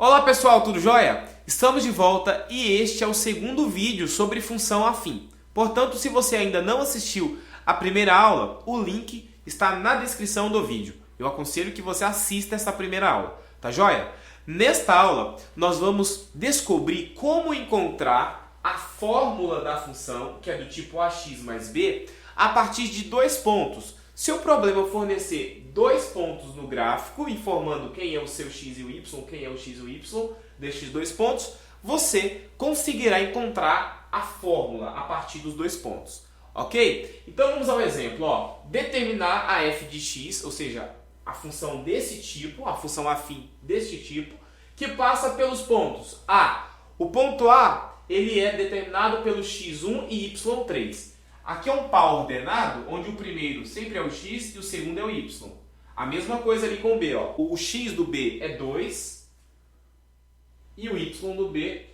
Olá pessoal, tudo jóia? Estamos de volta e este é o segundo vídeo sobre função afim. Portanto, se você ainda não assistiu a primeira aula, o link está na descrição do vídeo. Eu aconselho que você assista essa primeira aula, tá jóia? Nesta aula, nós vamos descobrir como encontrar a fórmula da função, que é do tipo ax mais b, a partir de dois pontos. Se o problema fornecer dois pontos no gráfico, informando quem é o seu x e o y, quem é o x e o y destes dois pontos, você conseguirá encontrar a fórmula a partir dos dois pontos. Ok? Então vamos ao exemplo. Determinar a f de x, ou seja, a função desse tipo, a função afim deste tipo, que passa pelos pontos A. O ponto A ele é determinado pelo x1 e y3. Aqui é um par ordenado, onde o primeiro sempre é o x e o segundo é o y. A mesma coisa ali com o b. O x do b é 2 e o y do b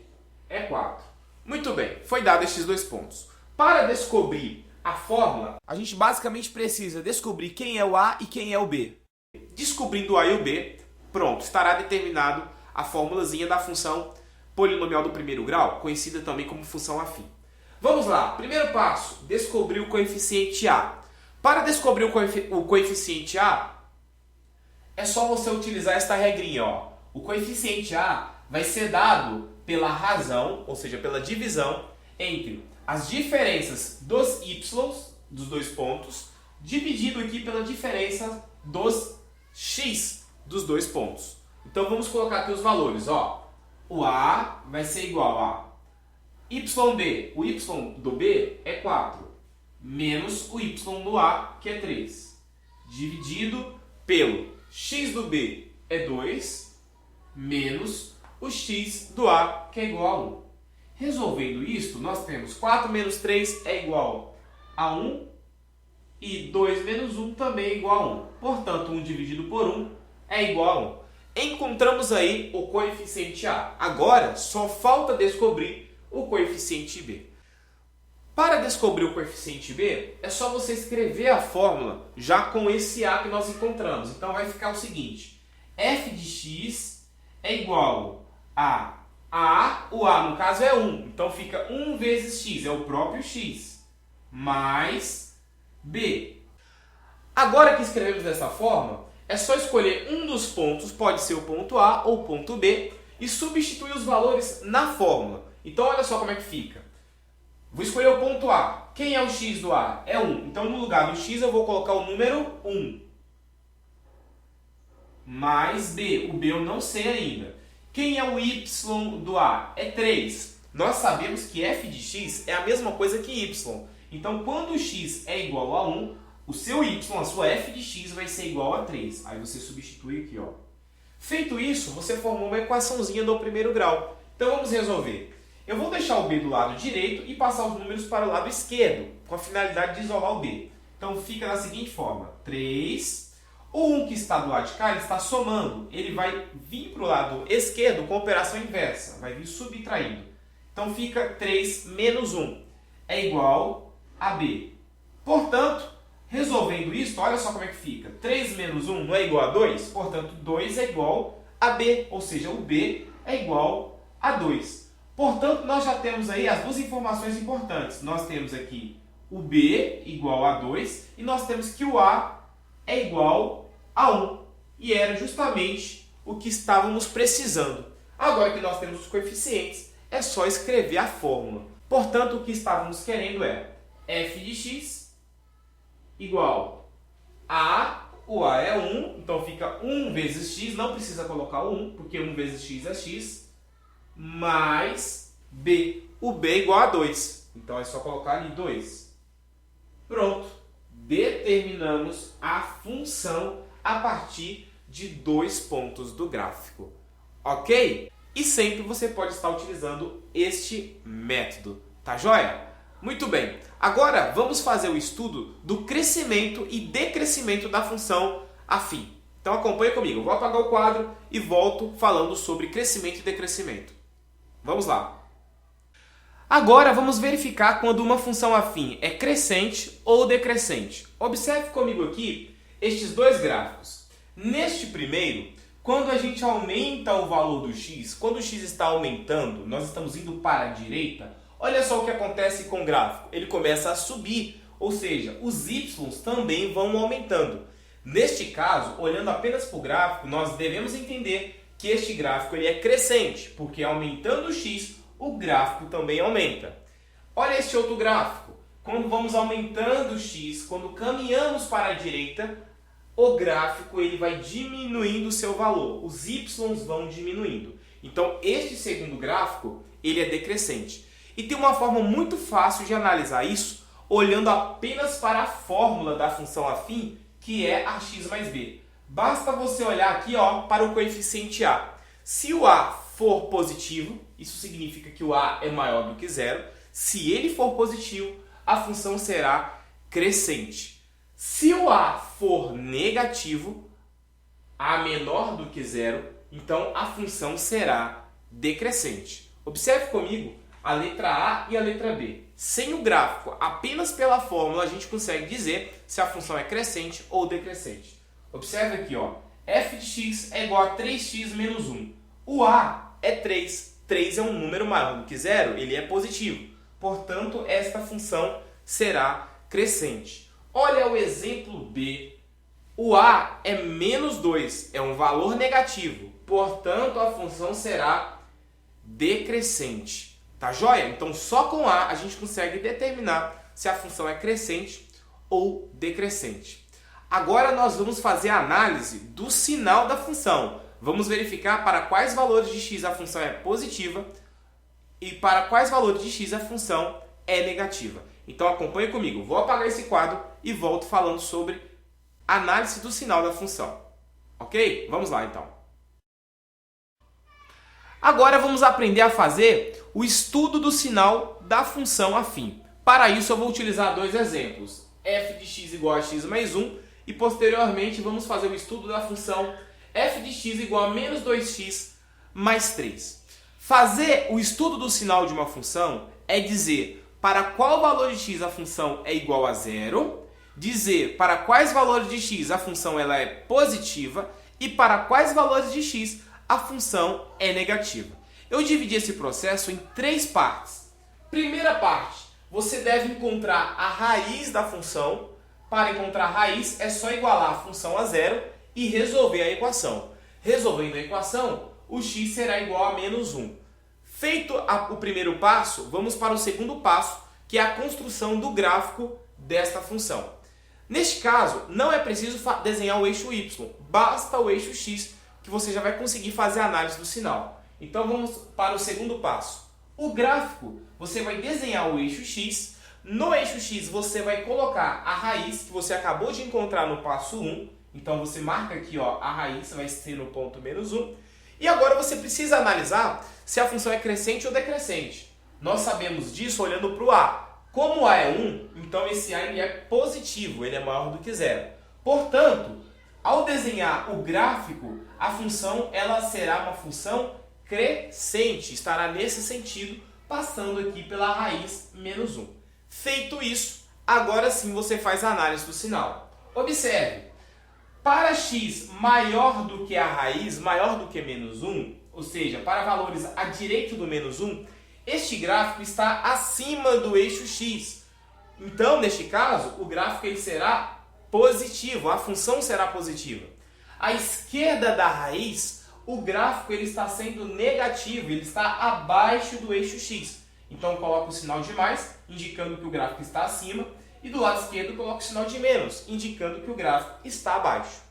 é 4. Muito bem, foi dado estes dois pontos. Para descobrir a fórmula, a gente basicamente precisa descobrir quem é o a e quem é o b. Descobrindo o a e o b, pronto, estará determinado a formulazinha da função polinomial do primeiro grau, conhecida também como função afim. Vamos lá, primeiro passo, descobrir o coeficiente A. Para descobrir o coeficiente A, é só você utilizar esta regrinha. O coeficiente A vai ser dado pela razão, ou seja, pela divisão, entre as diferenças dos y, dos dois pontos, dividido aqui pela diferença dos x, dos dois pontos. Então vamos colocar aqui os valores. O A vai ser igual a YB, o y do b é 4, menos o y do a, que é 3, dividido pelo x do b é 2, menos o x do a, que é igual a 1. Resolvendo isto, nós temos 4 menos 3 é igual a 1, e 2 menos 1 também é igual a 1. Portanto, 1 dividido por 1 é igual a 1. Encontramos aí o coeficiente a. Agora, só falta descobrir o coeficiente b. Para descobrir o coeficiente b, é só você escrever a fórmula já com esse a que nós encontramos. Então vai ficar o seguinte: f de x é igual a o a no caso é 1, então fica 1 vezes x, é o próprio x, mais b. Agora que escrevemos dessa forma, é só escolher um dos pontos, pode ser o ponto a ou o ponto b, e substituir os valores na fórmula. Então olha só como é que fica. Vou escolher o ponto A. Quem é o x do A? É 1. Então no lugar do x eu vou colocar o número 1. Mais B. O B eu não sei ainda. Quem é o y do A? É 3. Nós sabemos que f de x é a mesma coisa que y. Então quando o x é igual a 1, o seu y, a sua f de x vai ser igual a 3. Aí você substitui aqui. Feito isso, você formou uma equaçãozinha do primeiro grau. Então vamos resolver. Eu vou deixar o b do lado direito e passar os números para o lado esquerdo, com a finalidade de isolar o b. Então fica da seguinte forma: 3, o 1 que está do lado de cá, ele está somando. Ele vai vir para o lado esquerdo com operação inversa, vai vir subtraindo. Então fica 3 menos 1 é igual a b. Portanto, resolvendo isso, olha só como é que fica. 3 menos 1 não é igual a 2? Portanto, 2 é igual a b, ou seja, o b é igual a 2. Portanto, nós já temos aí as duas informações importantes. Nós temos aqui o b igual a 2 e nós temos que o a é igual a 1. E era justamente o que estávamos precisando. Agora que nós temos os coeficientes, é só escrever a fórmula. Portanto, o que estávamos querendo é f de x igual a, o a é 1, então fica 1 vezes x, não precisa colocar o 1, porque 1 vezes x é x, mais b. O b é igual a 2. Então é só colocar ali 2. Pronto. Determinamos a função a partir de dois pontos do gráfico. Ok? E sempre você pode estar utilizando este método. Tá joia? Muito bem. Agora vamos fazer o estudo do crescimento e decrescimento da função afim. Então acompanha comigo. Eu vou apagar o quadro e volto falando sobre crescimento e decrescimento. Vamos lá. Agora vamos verificar quando uma função afim é crescente ou decrescente. Observe comigo aqui estes dois gráficos. Neste primeiro, Quando a gente aumenta o valor do x, quando o x está aumentando, nós estamos indo para a direita, olha só o que acontece com o gráfico. Ele começa a subir, ou seja, os y's também vão aumentando. Neste caso, olhando apenas para o gráfico, nós devemos entender que este gráfico ele é crescente, porque aumentando o x, o gráfico também aumenta. Olha este outro gráfico. Quando vamos aumentando o x, quando caminhamos para a direita, o gráfico ele vai diminuindo o seu valor. Os y's vão diminuindo. Então, este segundo gráfico, ele é decrescente. E tem uma forma muito fácil de analisar isso, olhando apenas para a fórmula da função afim, que é a x mais b. Basta você olhar aqui para o coeficiente a. Se o a for positivo, isso significa que o a é maior do que zero. Se ele for positivo, a função será crescente. Se o a for negativo, a menor do que zero, então a função será decrescente. Observe comigo a letra A e a letra B. Sem o gráfico, apenas pela fórmula, a gente consegue dizer se a função é crescente ou decrescente. Observe aqui, f de x é igual a 3x menos 1. O a é 3. 3 é um número maior do que zero, ele é positivo. Portanto, esta função será crescente. Olha o exemplo B. O a é menos 2, é um valor negativo. Portanto, a função será decrescente. Tá joia? Então, só com a gente consegue determinar se a função é crescente ou decrescente. Agora, nós vamos fazer a análise do sinal da função. Vamos verificar para quais valores de x a função é positiva e para quais valores de x a função é negativa. Então acompanhe comigo. Vou apagar esse quadro e volto falando sobre análise do sinal da função. Ok? Vamos lá então. Agora vamos aprender a fazer o estudo do sinal da função afim. Para isso eu vou utilizar dois exemplos. F de x igual a x mais 1 e posteriormente vamos fazer o estudo da função f de x igual a menos 2x mais 3. Fazer o estudo do sinal de uma função é dizer para qual valor de x a função é igual a zero, dizer para quais valores de x a função ela é positiva e para quais valores de x a função é negativa. Eu dividi esse processo em três partes. Primeira parte, você deve encontrar a raiz da função. Para encontrar a raiz é só igualar a função a zero e resolver a equação. Resolvendo a equação, o x será igual a menos 1. Feito o primeiro passo, vamos para o segundo passo, que é a construção do gráfico desta função. Neste caso, não é preciso desenhar o eixo y, basta o eixo x, que você já vai conseguir fazer a análise do sinal. Então vamos para o segundo passo. O gráfico, você vai desenhar o eixo x, no eixo x você vai colocar a raiz que você acabou de encontrar no passo 1, então você marca aqui a raiz, vai ser no ponto menos 1. E agora você precisa analisar se a função é crescente ou decrescente. Nós sabemos disso olhando para o a. Como o a é 1, então esse a ele é positivo, ele é maior do que zero. Portanto, ao desenhar o gráfico, a função ela será uma função crescente, estará nesse sentido, passando aqui pela raiz menos 1. Feito isso, agora sim você faz a análise do sinal. Observe. Para x maior do que a raiz, maior do que menos 1, ou seja, para valores à direita do menos 1, este gráfico está acima do eixo x. Então, neste caso, o gráfico ele será positivo, a função será positiva. À esquerda da raiz, o gráfico ele está sendo negativo, ele está abaixo do eixo x. Então, coloco o sinal de mais, indicando que o gráfico está acima. E do lado esquerdo coloco o sinal de menos, indicando que o gráfico está abaixo.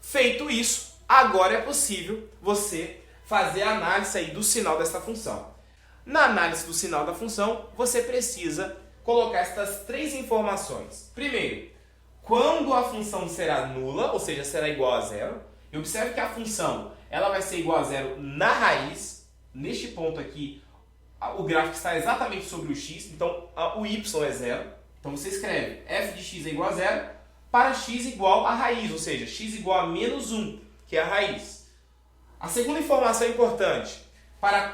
Feito isso, agora é possível você fazer a análise aí do sinal desta função. Na análise do sinal da função, você precisa colocar estas três informações. Primeiro, quando a função será nula, ou seja, será igual a zero. E observe que a função ela vai ser igual a zero na raiz. Neste ponto aqui, o gráfico está exatamente sobre o x, então o y é zero. Então você escreve f de x é igual a zero para x igual a raiz, ou seja, x igual a menos 1, que é a raiz. A segunda informação importante, para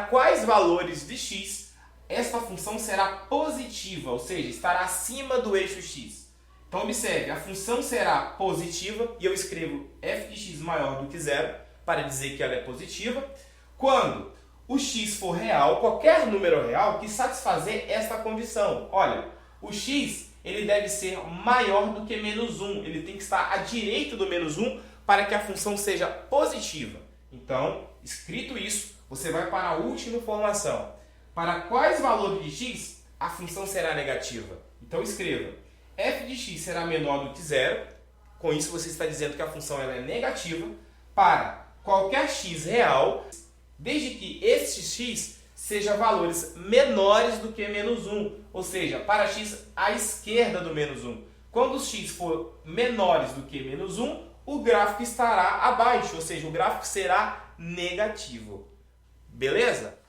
quais valores de x esta função será positiva, ou seja, estará acima do eixo x. Então observe, a função será positiva e eu escrevo f de x maior do que zero para dizer que ela é positiva quando o x for real, qualquer número real que satisfazer esta condição. Olha, o x ele deve ser maior do que menos 1, ele tem que estar à direita do menos 1 para que a função seja positiva. Então, escrito isso, você vai para a última informação. Para quais valores de x a função será negativa? Então escreva, f de x será menor do que zero, com isso você está dizendo que a função ela é negativa para qualquer x real, desde que este x seja valores menores do que menos 1, ou seja, para x à esquerda do menos 1. Quando os x for menores do que menos 1, o gráfico estará abaixo, ou seja, o gráfico será negativo. Beleza?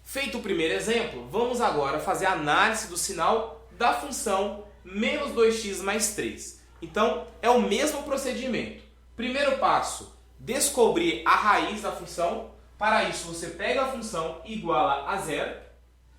Feito o primeiro exemplo, vamos agora fazer a análise do sinal da função menos 2x mais 3. Então, é o mesmo procedimento. Primeiro passo, descobrir a raiz da função. Para isso, você pega a função iguala a zero,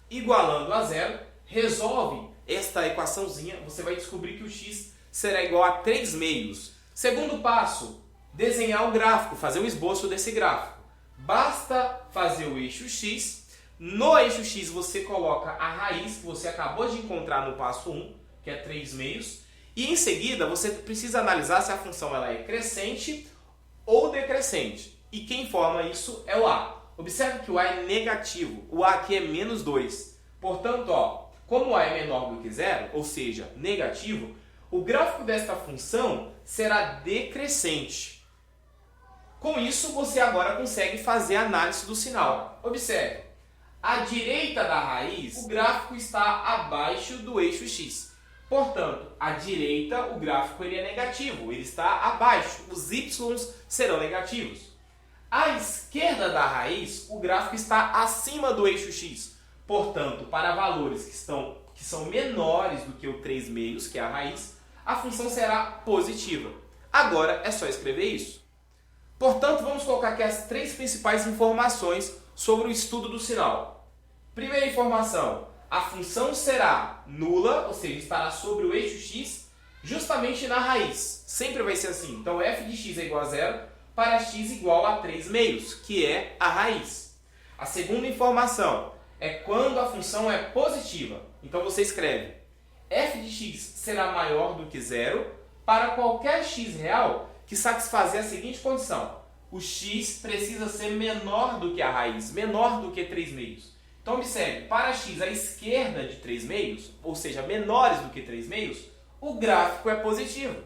igualando a zero, resolve esta equaçãozinha, você vai descobrir que o x será igual a 3 meios. Segundo passo, desenhar o gráfico, fazer o esboço desse gráfico. Basta fazer o eixo x, no eixo x você coloca a raiz que você acabou de encontrar no passo 1, que é 3 meios, e em seguida você precisa analisar se a função ela é crescente ou decrescente. E quem forma isso é o a. Observe que o a é negativo, o a aqui é menos 2. Portanto, como o a é menor do que zero, ou seja, negativo, o gráfico desta função será decrescente. Com isso, você agora consegue fazer a análise do sinal. Observe, à direita da raiz, o gráfico está abaixo do eixo x. Portanto, à direita, o gráfico ele é negativo, ele está abaixo, os y serão negativos. À esquerda da raiz, o gráfico está acima do eixo x. Portanto, para valores que são menores do que o 3 meios, que é a raiz, a função será positiva. Agora é só escrever isso. Portanto, vamos colocar aqui as 3 principais informações sobre o estudo do sinal. Primeira informação, a função será nula, ou seja, estará sobre o eixo x, justamente na raiz. Sempre vai ser assim. Então, f de x é igual a zero para x igual a 3 meios, que é a raiz. A segunda informação é quando a função é positiva. Então, você escreve f de x será maior do que zero para qualquer x real que satisfazer a seguinte condição. O x precisa ser menor do que a raiz, menor do que 3 meios. Então, observe, para x à esquerda de 3 meios, ou seja, menores do que 3 meios, o gráfico é positivo.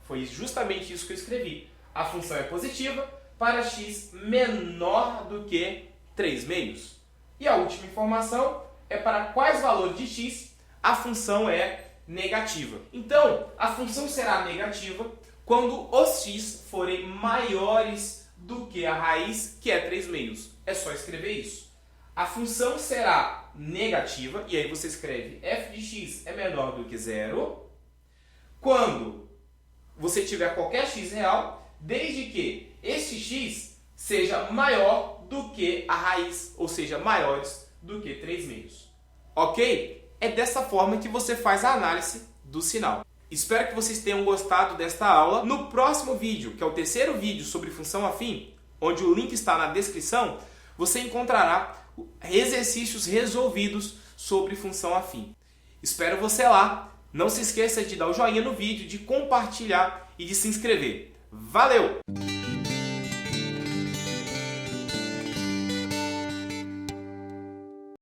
Foi justamente isso que eu escrevi. A função é positiva para x menor do que 3 meios. E a última informação é para quais valores de x a função é negativa. Então, a função será negativa quando os x forem maiores do que a raiz, que é 3 meios. É só escrever isso. A função será negativa, e aí você escreve f de x é menor do que zero, quando você tiver qualquer x real, desde que este x seja maior do que a raiz, ou seja, maiores do que 3 meios. Ok? É dessa forma que você faz a análise do sinal. Espero que vocês tenham gostado desta aula. No próximo vídeo, que é o terceiro vídeo sobre função afim, onde o link está na descrição, você encontrará exercícios resolvidos sobre função afim. Espero você lá. Não se esqueça de dar o joinha no vídeo, de compartilhar e de se inscrever. Valeu!